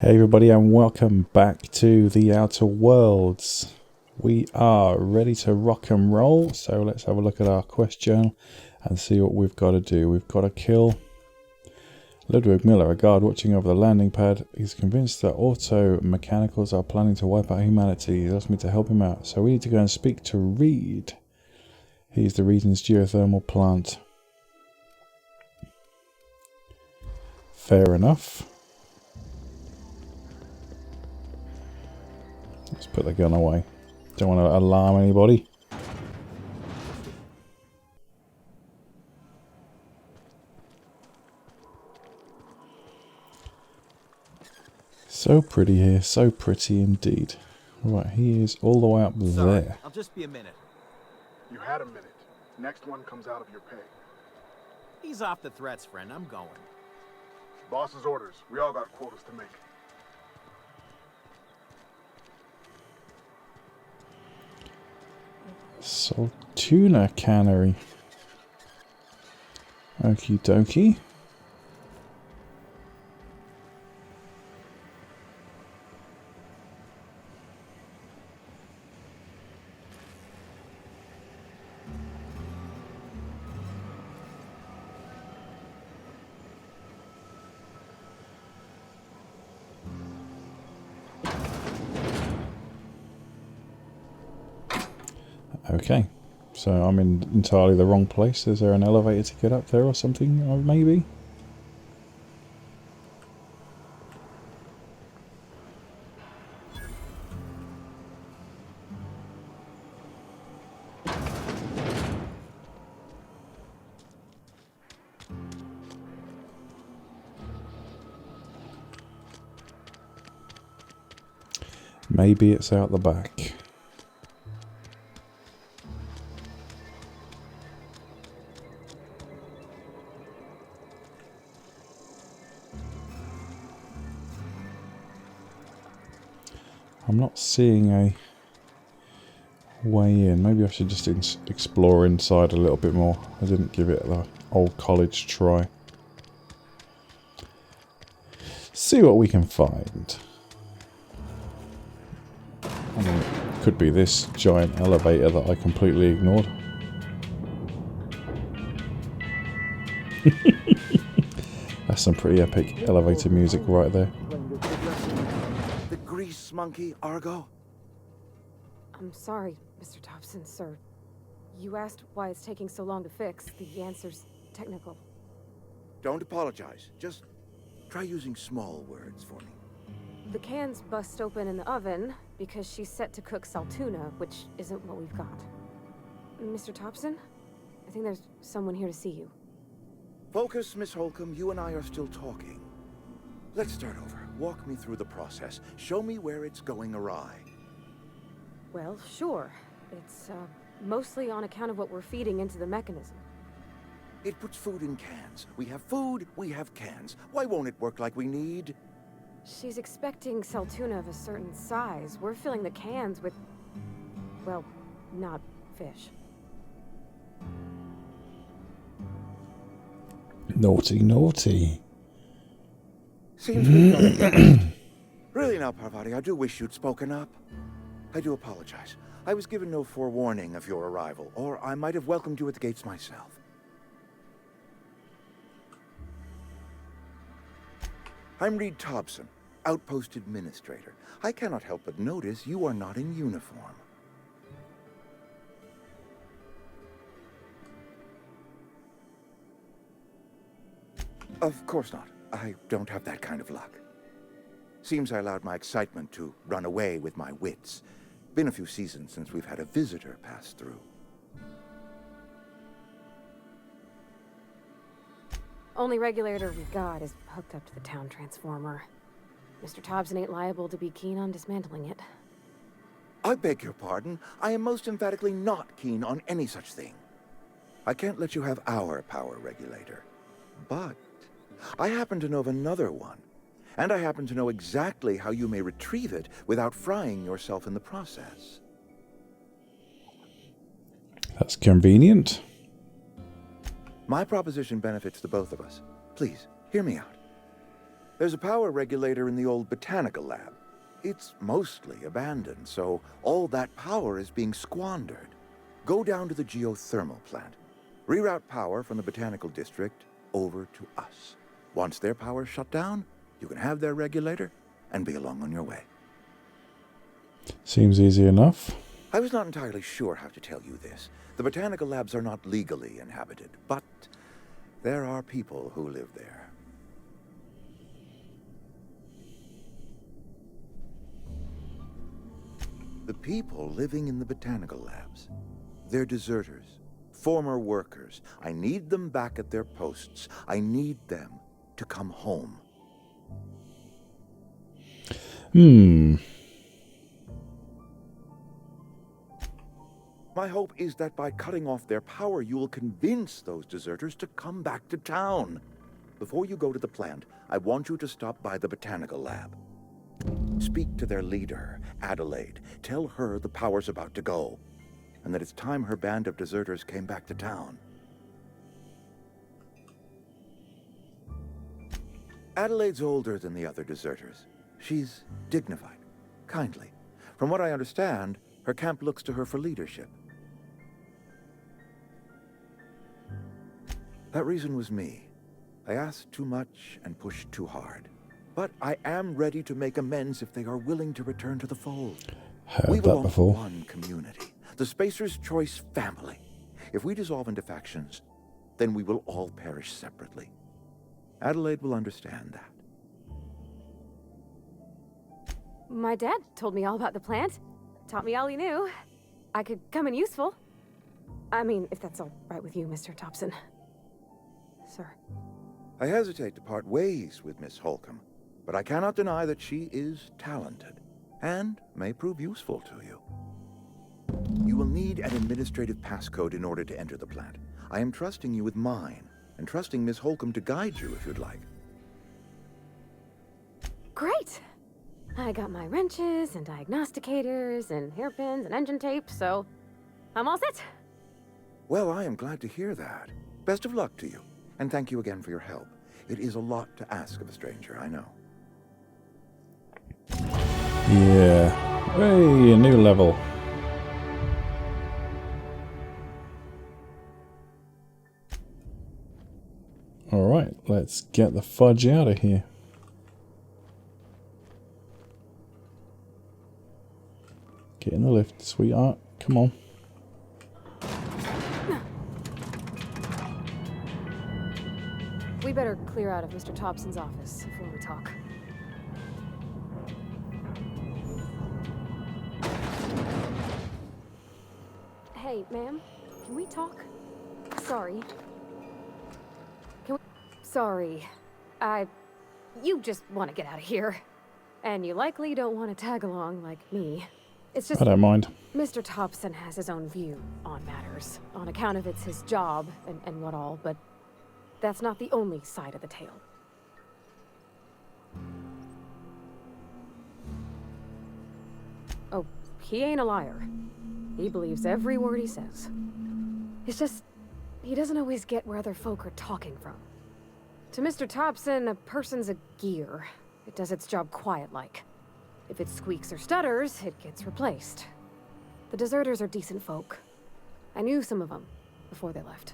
Hey everybody, and welcome back to the Outer Worlds. We are ready to rock and roll, so let's have a look at our quest journal and see what we've got to do. We've got to kill Ludwig Miller, a guard watching over the landing pad. He's convinced that auto mechanicals are planning to wipe out humanity. He asked me to help him out, so we need to go and speak to Reed. He's the region's geothermal plant. Fair enough. Let's put the gun away. Don't want to alarm anybody. So pretty here, so pretty indeed. Right, he is all the way up there. I'll just be a minute. You had a minute. Next one comes out of your pay. Ease off the threats, friend. I'm going. Boss's orders. We all got quotas to make. Saltuna Cannery. Okie dokie. Okay, so I'm in entirely the wrong place. Is there an elevator to get up there or something? Or maybe? Maybe it's out the back. I'm not seeing a way in. Maybe I should just explore inside a little bit more. I didn't give it the old college try. See what we can find. I mean, it could be this giant elevator that I completely ignored. That's some pretty epic elevator music right there. Monkey, Argo? I'm sorry, Mr. Thompson, sir. You asked why it's taking so long to fix. The answer's technical. Don't apologize. Just try using small words for me. The cans bust open in the oven because she's set to cook saltuna, which isn't what we've got. Mr. Thompson? I think there's someone here to see you. Focus, Miss Holcomb. You and I are still talking. Let's start over. Walk me through the process. Show me where it's going awry. Well, sure. It's, mostly on account of what we're feeding into the mechanism. It puts food in cans. We have food, we have cans. Why won't it work like we need? She's expecting saltuna of a certain size. We're filling the cans with, well, not fish. Naughty, naughty. Seems we've got Really now, Parvati, I do wish you'd spoken up. I do apologize. I was given no forewarning of your arrival, or I might have welcomed you at the gates myself. I'm Reed Thompson, Outpost Administrator. I cannot help but notice you are not in uniform. Of course not. I don't have that kind of luck. Seems I allowed my excitement to run away with my wits. Been a few seasons since we've had a visitor pass through. Only regulator we've got is hooked up to the town transformer. Mr. Thompson ain't liable to be keen on dismantling it. I beg your pardon. I am most emphatically not keen on any such thing. I can't let you have our power regulator. But I happen to know of another one, and I happen to know exactly how you may retrieve it without frying yourself in the process. That's convenient. My proposition benefits the both of us. Please, hear me out. There's a power regulator in the old botanical lab. It's mostly abandoned, so all that power is being squandered. Go down to the geothermal plant. Reroute power from the botanical district over to us. Once their power's shut down, you can have their regulator and be along on your way. Seems easy enough. I was not entirely sure how to tell you this. The botanical labs are not legally inhabited, but there are people who live there. The people living in the botanical labs, they're deserters, former workers. I need them back at their posts. I need them to come home. My hope is that by cutting off their power, you will convince those deserters to come back to town. Before you go to the plant, I want you to stop by the botanical lab. Speak to their leader, Adelaide. Tell her the power's about to go, and that it's time her band of deserters came back to town. Adelaide's older than the other deserters. She's dignified, kindly. From what I understand, her camp looks to her for leadership. That reason was me. I asked too much and pushed too hard. But I am ready to make amends if they are willing to return to the fold. We belong to one community, the Spacer's Choice family. If we dissolve into factions, then we will all perish separately. Adelaide will understand that. My dad told me all about the plant. Taught me all he knew. I could come in useful. I mean, if that's all right with you, Mr. Thompson. Sir. I hesitate to part ways with Miss Holcomb, but I cannot deny that she is talented and may prove useful to you. You will need an administrative passcode in order to enter the plant. I am trusting you with mine, and trusting Miss Holcomb to guide you if you'd like. Great! I got my wrenches and diagnosticators and hairpins and engine tape, so I'm all set. Well, I am glad to hear that. Best of luck to you, and thank you again for your help. It is a lot to ask of a stranger, I know. Yeah. Hey, a new level. Alright, let's get the fudge out of here. Get in the lift, sweetheart. Come on. We better clear out of Mr. Thompson's office before we talk. Hey, ma'am, can we talk? Sorry. Sorry. You just want to get out of here. And you likely don't want to tag along like me. It's just... I don't mind. Mr. Thompson has his own view on matters, on account of it's his job and what all, but that's not the only side of the tale. Oh, he ain't a liar. He believes every word he says. It's just, he doesn't always get where other folk are talking from. To Mr. Thompson, a person's a gear. It does its job quiet-like. If it squeaks or stutters, it gets replaced. The deserters are decent folk. I knew some of them before they left.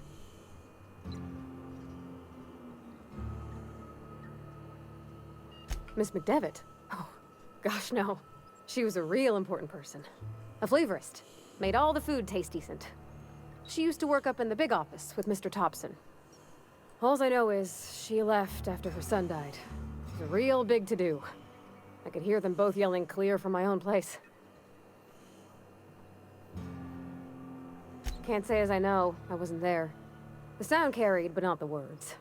Miss McDevitt? Oh, gosh, no. She was a real important person. A flavorist. Made all the food taste decent. She used to work up in the big office with Mr. Thompson. All I know is she left after her son died. It was a real big to-do. I could hear them both yelling clear from my own place. Can't say as I know. I wasn't there. The sound carried, but not the words.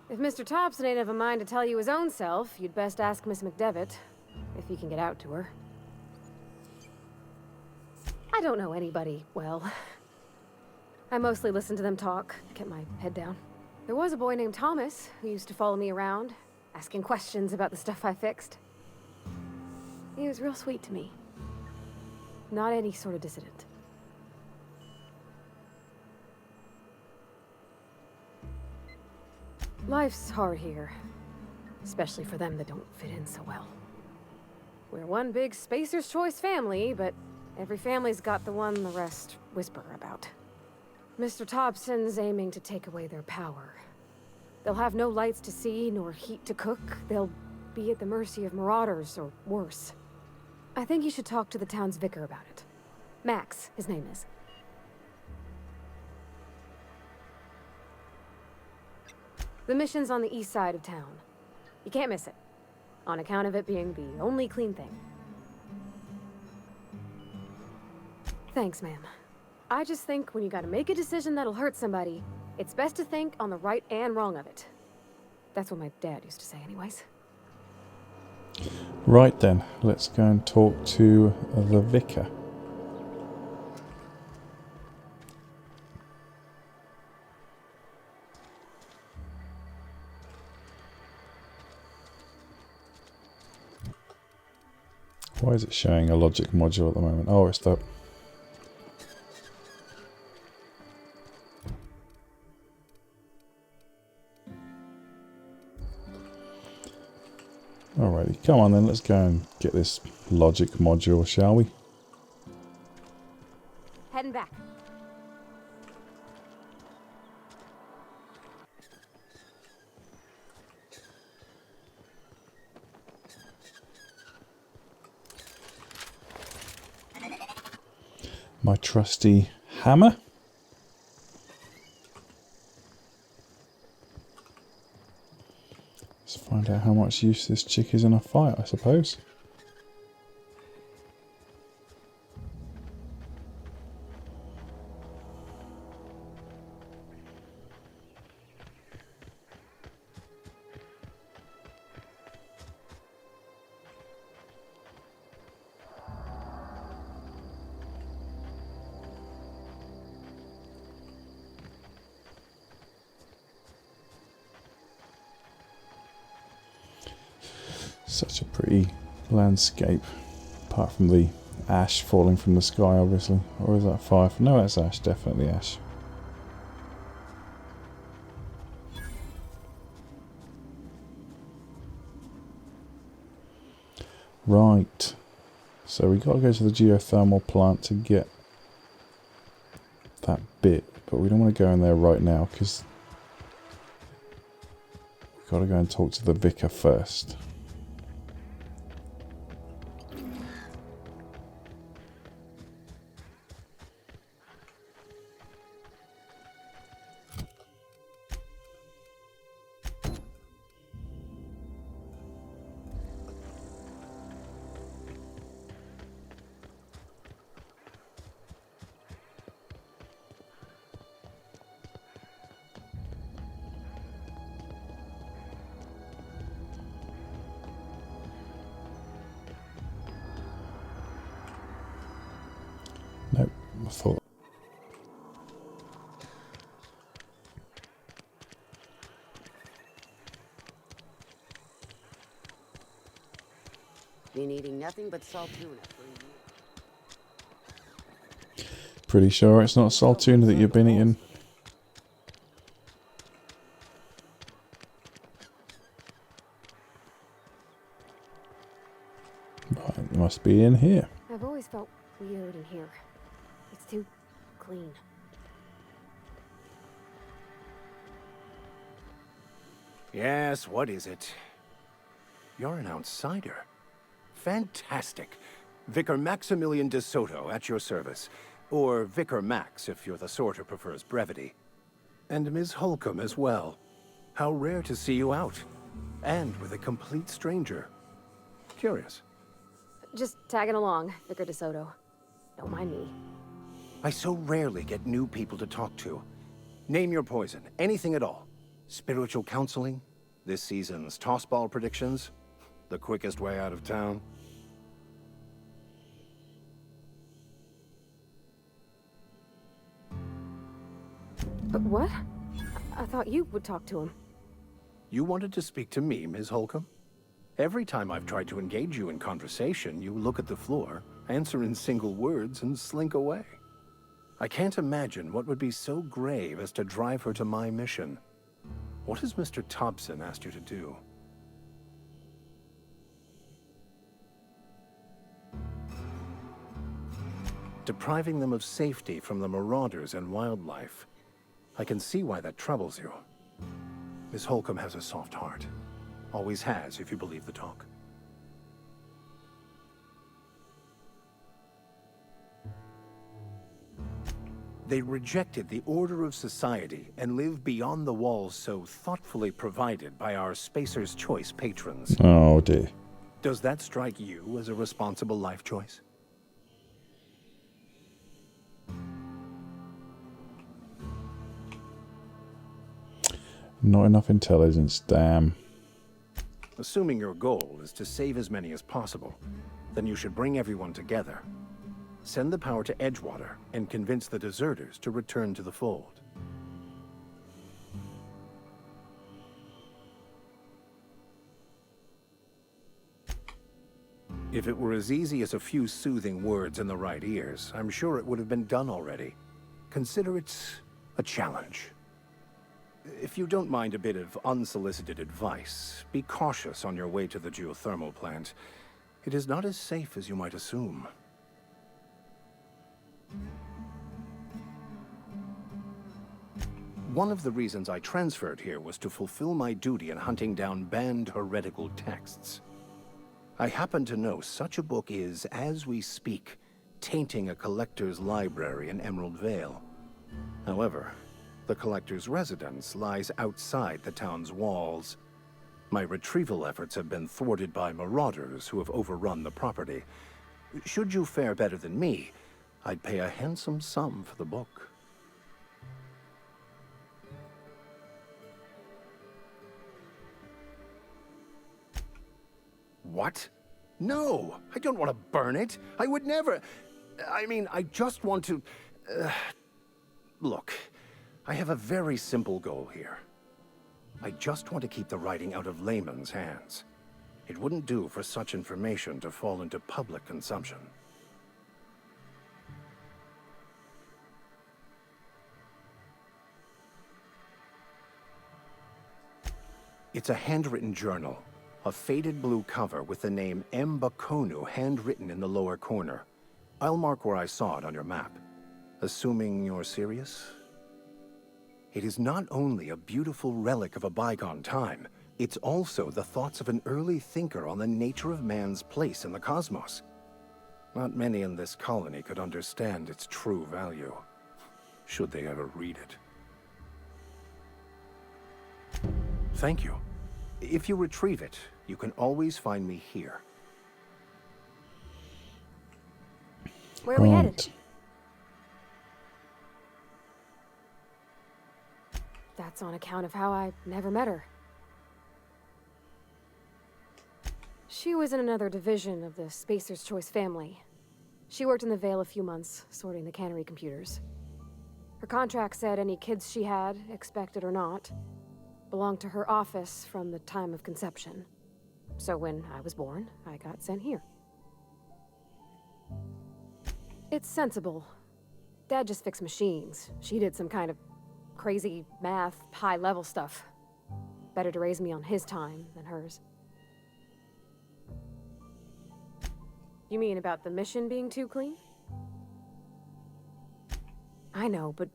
If Mr. Thompson ain't of a mind to tell you his own self, you'd best ask Miss McDevitt, if he can get out to her. I don't know anybody well. I mostly listen to them talk, kept my head down. There was a boy named Thomas who used to follow me around, asking questions about the stuff I fixed. He was real sweet to me. Not any sort of dissident. Life's hard here. especially for them that don't fit in so well. We're one big Spacer's Choice family, but every family's got the one the rest whisper about. Mr. Thompson's aiming to take away their power. They'll have no lights to see, nor heat to cook. They'll be at the mercy of marauders, or worse. I think you should talk to the town's vicar about it. Max, his name is. The mission's on the east side of town. You can't miss it, on account of it being the only clean thing. Thanks, ma'am. I just think when you gotta make a decision that'll hurt somebody, it's best to think on the right and wrong of it. That's what my dad used to say anyways. Right then, let's go and talk to the vicar. Why is it showing a logic module at the moment? Oh, it's that. Alrighty, come on then, let's go and get this logic module, shall we? Heading back. My trusty hammer. Let's find out how much use this chick is in a fight, I suppose. Such a pretty landscape, apart from the ash falling from the sky, obviously. Or is that fire? No, that's ash, definitely ash. Right, so we got to go to the geothermal plant to get that bit, but we don't want to go in there right now because we've got to go and talk to the vicar first. Nope, I thought. Been eating nothing but salt tuna for a year. Pretty sure it's not salt tuna that you've been eating. Right, it must be in here. I've always felt weird in here. It's too clean. Yes, what is it? You're an outsider. Fantastic. Vicar Maximilian DeSoto at your service. Or Vicar Max, if you're the sort who prefers brevity. And Ms. Holcomb as well. How rare to see you out. And with a complete stranger. Curious. Just tagging along, Vicar DeSoto. Don't mind me. I so rarely get new people to talk to. Name your poison, anything at all. Spiritual counseling, this season's tossball predictions, the quickest way out of town. But what? I thought you would talk to him. You wanted to speak to me, Ms. Holcomb? Every time I've tried to engage you in conversation, you look at the floor, answer in single words, and slink away. I can't imagine what would be so grave as to drive her to my mission. What has Mr. Thompson asked you to do? depriving them of safety from the marauders and wildlife. I can see why that troubles you. Miss Holcomb has a soft heart. Always has, if you believe the talk. They rejected the order of society and live beyond the walls so thoughtfully provided by our Spacer's Choice patrons. Oh dear. Does that strike you as a responsible life choice? Not enough intelligence, damn. Assuming your goal is to save as many as possible, then you should bring everyone together. Send the power to Edgewater and convince the deserters to return to the fold. If it were as easy as a few soothing words in the right ears, I'm sure it would have been done already. Consider it a challenge. If you don't mind a bit of unsolicited advice, be cautious on your way to the geothermal plant. It is not as safe as you might assume. One of the reasons I transferred here was to fulfill my duty in hunting down banned heretical texts. I happen to know such a book is, as we speak, tainting a collector's library in Emerald Vale. However, the collector's residence lies outside the town's walls. My retrieval efforts have been thwarted by marauders who have overrun the property. Should you fare better than me, I'd pay a handsome sum for the book. What? No, I don't want to burn it. I would never. I mean, I just want to... Look, I have a very simple goal here. I just want to keep the writing out of layman's hands. It wouldn't do for such information to fall into public consumption. It's a handwritten journal. A faded blue cover with the name M. Bakonu handwritten in the lower corner. I'll mark where I saw it on your map. Assuming you're serious? It is not only a beautiful relic of a bygone time, it's also the thoughts of an early thinker on the nature of man's place in the cosmos. Not many in this colony could understand its true value, should they ever read it. Thank you. If you retrieve it, you can always find me here. Where are we headed? That's on account of how I never met her. She was in another division of the Spacer's Choice family. She worked in the Vale a few months, sorting the cannery computers. Her contract said any kids she had, expected or not, belonged to her office from the time of conception. So when I was born, I got sent here. It's sensible. Dad just fixed machines. She did some kind of crazy math, high-level stuff. Better to raise me on his time than hers. You mean about the mission being too clean? I know, but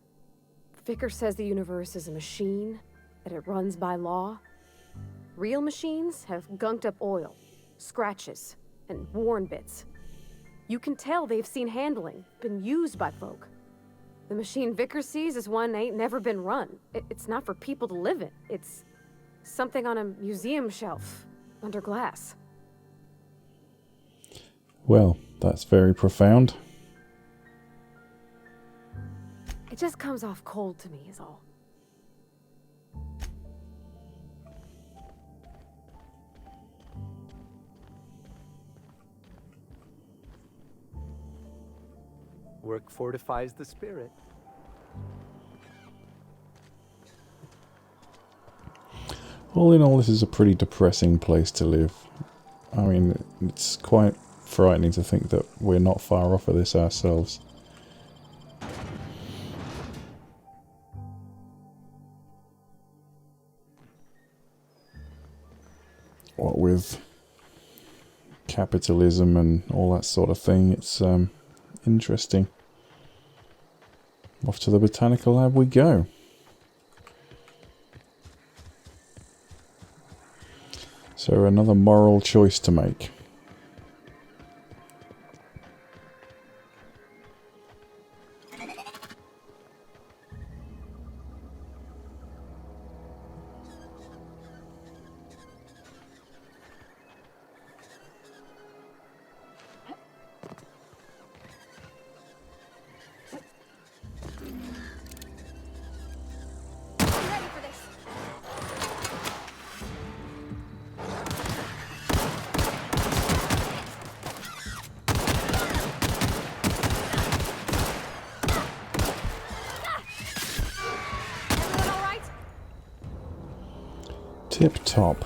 Vicar says the universe is a machine, that it runs by law. Real machines have gunked up oil, scratches, and worn bits. You can tell they've seen handling, been used by folk. The machine Vicar sees is one ain't never been run. It's not for people to live in. It's something on a museum shelf, under glass. Well, that's very profound. It just comes off cold to me, is all. Work fortifies the spirit. All in all, this is a pretty depressing place to live. I mean, it's quite frightening to think that we're not far off of this ourselves. What with capitalism and all that sort of thing, it's interesting. Off to the botanical lab we go. So another moral choice to make. Tip top.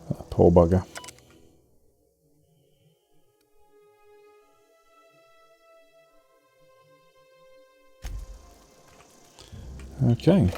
That poor bugger. Okay.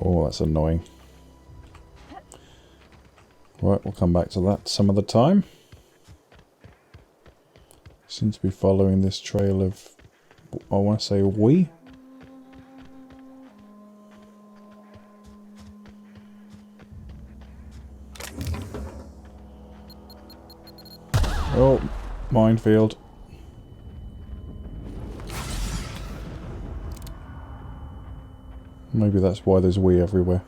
Oh, that's annoying. Right, we'll come back to that some other time. Seems to be following this trail of, I want to say, we. Oh, minefield. Maybe that's why there's we everywhere.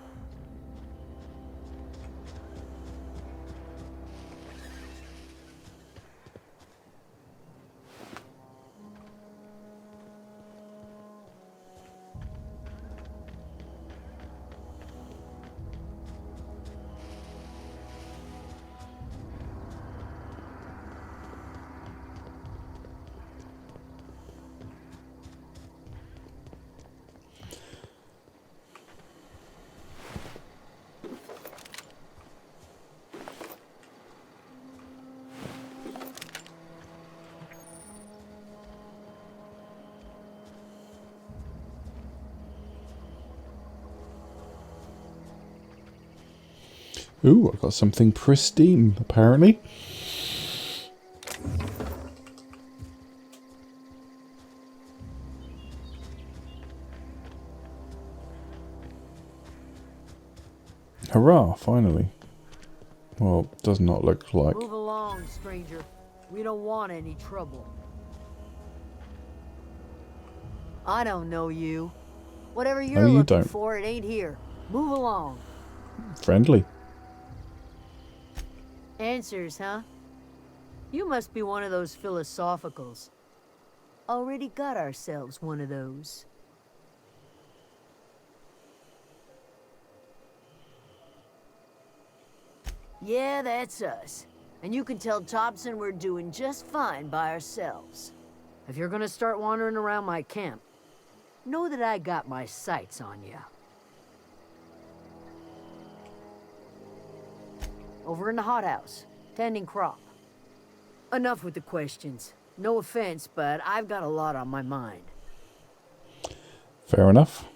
Ooh, I got something pristine, apparently. Hurrah, finally. Well, does not look like. Move along, stranger. We don't want any trouble. I don't know you. Whatever you're you looking don't. for, it ain't here. Move along. Friendly. Answers, huh? You must be one of those philosophicals. Already got ourselves one of those. Yeah, that's us. And you can tell Thompson we're doing just fine by ourselves. If you're gonna start wandering around my camp, know that I got my sights on you. Over in the hothouse, tending crop. Enough with the questions. No offense, but I've got a lot on my mind. Fair enough.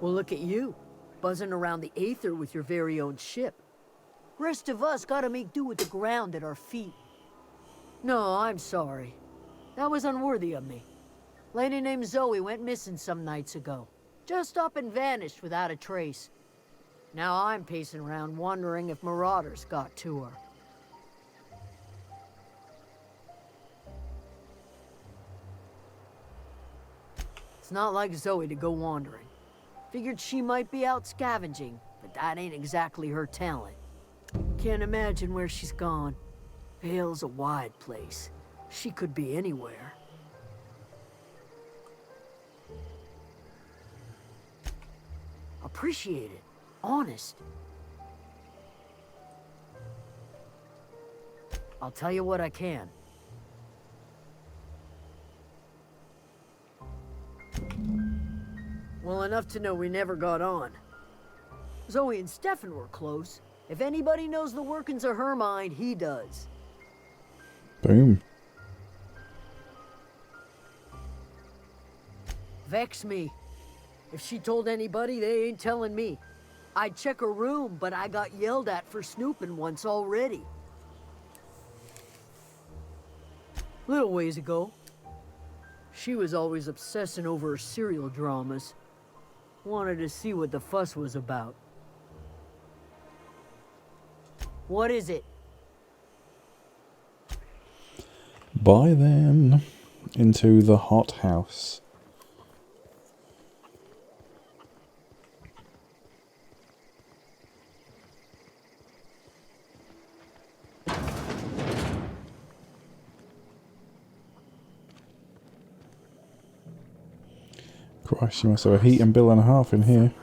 Well, look at you, buzzing around the Aether with your very own ship. Rest of us gotta make do with the ground at our feet. No, I'm sorry. That was unworthy of me. Lady named Zoe went missing some nights ago. Just up and vanished without a trace. Now I'm pacing around wondering if marauders got to her. It's not like Zoe to go wandering. Figured she might be out scavenging, but that ain't exactly her talent. Can't imagine where she's gone. Hell's a wide place. She could be anywhere. Appreciate it. Honest. I'll tell you what I can. Well, enough to know we never got on. Zoe and Stefan were close. If anybody knows the workings of her mind, he does. Boom. Vex me. If she told anybody, they ain't telling me. I'd check her room, but I got yelled at for snooping once already. Little ways ago, she was always obsessing over her serial dramas. Wanted to see what the fuss was about. What is it? By then, into the hothouse. Christ, you must have a heating bill and a half in here.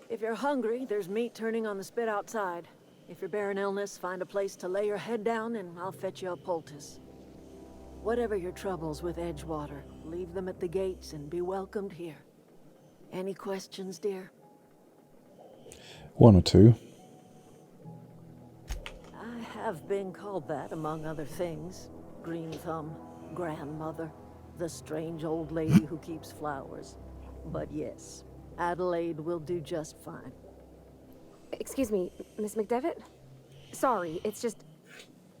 If you're hungry, there's meat turning on the spit outside. If you're bearing illness, find a place to lay your head down and I'll fetch you a poultice. Whatever your troubles with Edgewater, leave them at the gates and be welcomed here. Any questions, dear? One or two. I have been called that, among other things. Green Thumb, grandmother, the strange old lady who keeps flowers. But yes, Adelaide will do just fine. Excuse me, Miss McDevitt? Sorry, it's just...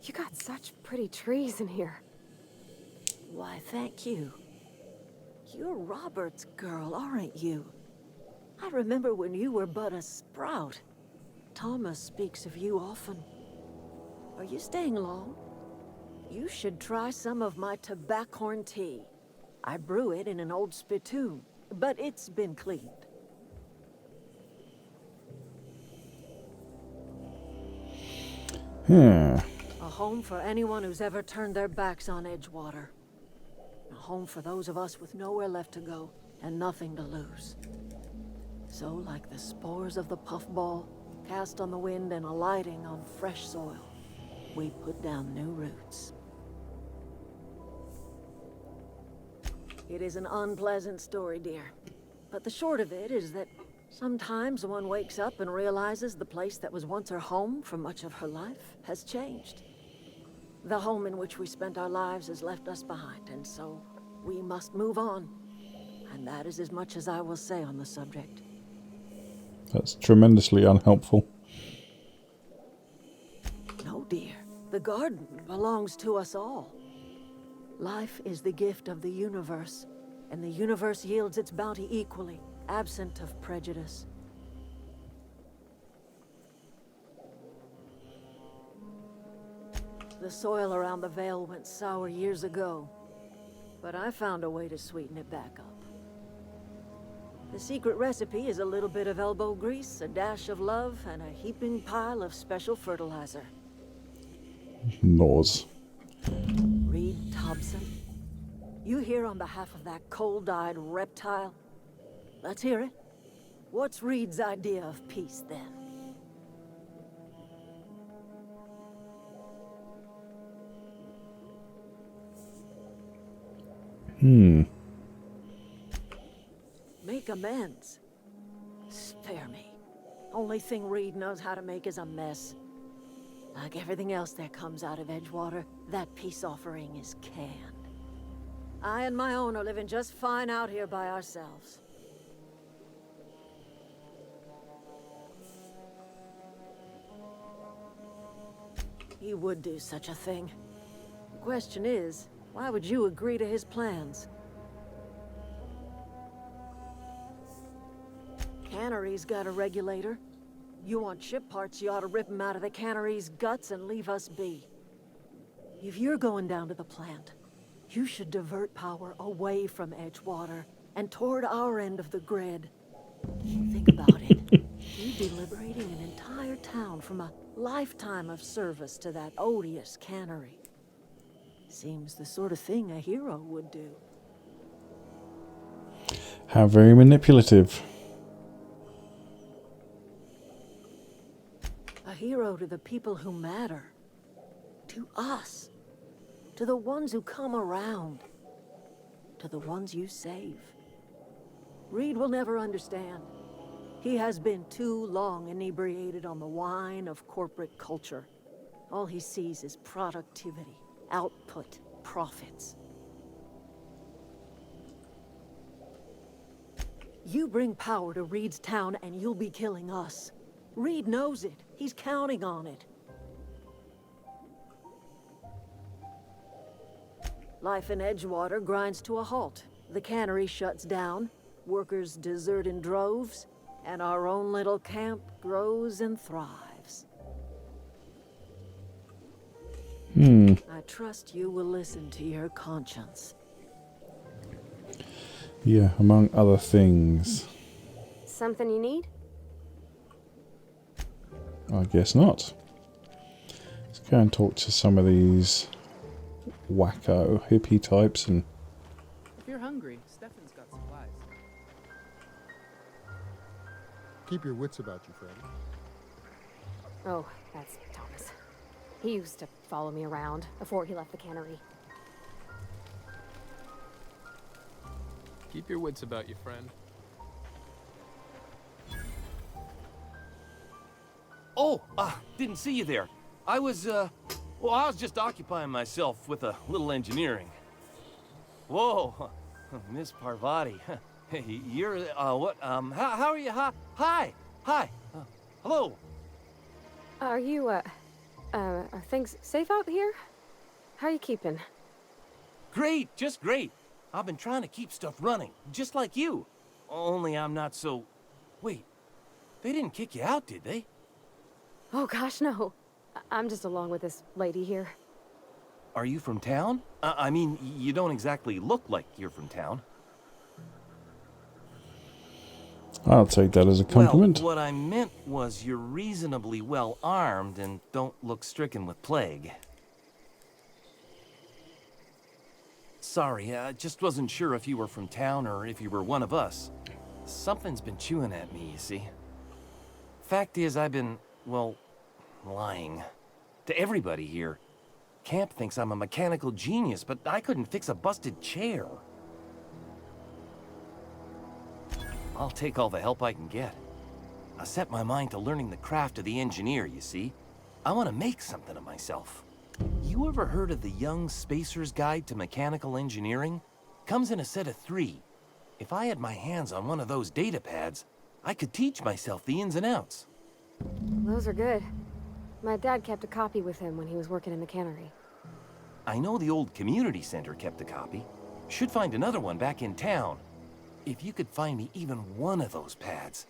You got such pretty trees in here. Why, thank you. You're Robert's girl, aren't you? I remember when you were but a sprout. Thomas speaks of you often. Are you staying long? You should try some of my tobaccorn tea. I brew it in an old spittoon, but it's been cleaned. A home for anyone who's ever turned their backs on Edgewater. A home for those of us with nowhere left to go and nothing to lose. So, like the spores of the puffball, cast on the wind and alighting on fresh soil, we put down new roots. It is an unpleasant story, dear. But the short of it is that sometimes one wakes up and realizes the place that was once her home for much of her life has changed. The home in which we spent our lives has left us behind, and so we must move on. And that is as much as I will say on the subject. That's tremendously unhelpful. No, dear. The garden belongs to us all. Life is the gift of the universe, and the universe yields its bounty equally, absent of prejudice. The soil around the Vale went sour years ago, but I found a way to sweeten it back up. The secret recipe is a little bit of elbow grease, a dash of love, and a heaping pile of special fertilizer. Laws. Reed Thompson, you here on behalf of that cold-eyed reptile? Let's hear it. What's Reed's idea of peace, then? Make amends. Spare me. Only thing Reed knows how to make is a mess. Like everything else that comes out of Edgewater, that peace offering is canned. I and my own are living just fine out here by ourselves. He would do such a thing. The question is, why would you agree to his plans? Cannery's got a regulator. You want ship parts, you ought to rip them out of the cannery's guts and leave us be. If you're going down to the plant, you should divert power away from Edgewater and toward our end of the grid. Think about it. You'd be liberating an entire town from a lifetime of service to that odious cannery. Seems the sort of thing a hero would do. How very manipulative. A hero to the people who matter. To us. To the ones who come around. To the ones you save. Reed will never understand. He has been too long inebriated on the wine of corporate culture. All he sees is productivity, output, profits. You bring power to Reed's town and you'll be killing us. Reed knows it. He's counting on it. Life in Edgewater grinds to a halt. The cannery shuts down, workers desert in droves, and our own little camp grows and thrives. I trust you will listen to your conscience. Yeah, among other things. Something you need? I guess not. Let's go and talk to some of these wacko hippie types and... If you're hungry, Stefan's got supplies. Keep your wits about you, Freddy. Oh, that's Thomas. He used to follow me around before he left the cannery. Keep your wits about you, friend. Oh, didn't see you there. I was just occupying myself with a little engineering. Whoa, Miss Parvati. Hey, you're, what, how are you? Hi, hello. Are you, are things safe out here? How are you keeping? Great, just great. I've been trying to keep stuff running, just like you. Only I'm not so... Wait, they didn't kick you out, did they? Oh gosh, no. I'm just along with this lady here. Are you from town? I mean, you don't exactly look like you're from town. I'll take that as a compliment. Well, what I meant was you're reasonably well armed and don't look stricken with plague. Sorry, I just wasn't sure if you were from town or if you were one of us. Something's been chewing at me, you see. Fact is, I've been, well, lying. To everybody here. Camp thinks I'm a mechanical genius, but I couldn't fix a busted chair. I'll take all the help I can get. I set my mind to learning the craft of the engineer, you see. I want to make something of myself. You ever heard of the Young Spacer's Guide to Mechanical Engineering? Comes in a set of 3. If I had my hands on one of those data pads, I could teach myself the ins and outs. Those are good. My dad kept a copy with him when he was working in the cannery. I know the old community center kept a copy. Should find another one back in town. If you could find me even one of those pads,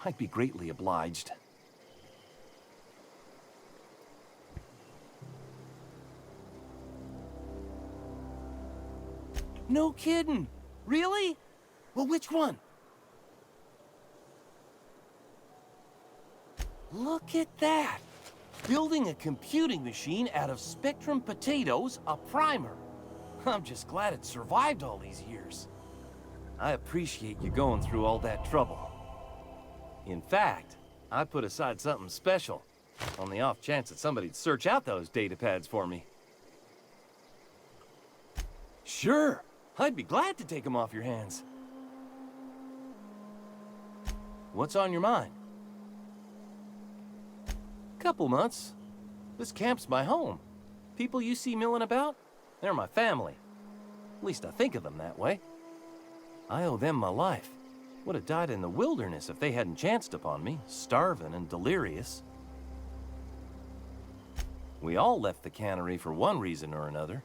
I'd be greatly obliged. No kidding! Really? Well, which one? Look at that! Building a computing machine out of Spectrum potatoes, a primer. I'm just glad it survived all these years. I appreciate you going through all that trouble. In fact, I put aside something special, on the off chance that somebody'd search out those data pads for me. Sure, I'd be glad to take them off your hands. What's on your mind? Couple months. This camp's my home. People you see milling about, they're my family. At least I think of them that way. I owe them my life. Would have died in the wilderness if they hadn't chanced upon me, starving and delirious. We all left the cannery for one reason or another.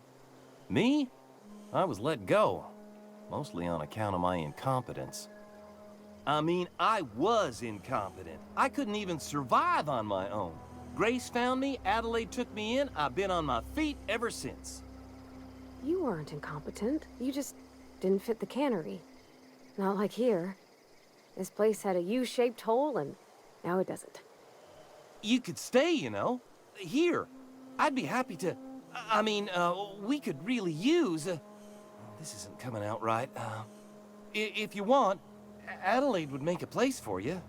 Me? I was let go, mostly on account of my incompetence. I mean, I was incompetent. I couldn't even survive on my own. Grace found me, Adelaide took me in, I've been on my feet ever since. You weren't incompetent. You just didn't fit the cannery. Not like here. This place had a U-shaped hole, and now it doesn't. You could stay, you know. Here. I'd be happy to... I mean, we could really use... this isn't coming out right. If you want, Adelaide would make a place for you.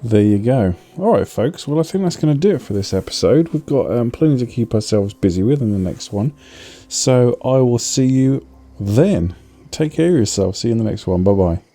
There you go. Alright folks, well I think that's going to do it for this episode. We've got plenty to keep ourselves busy with in the next one. So I will see you then. Take care of yourself. See you in the next one. Bye bye.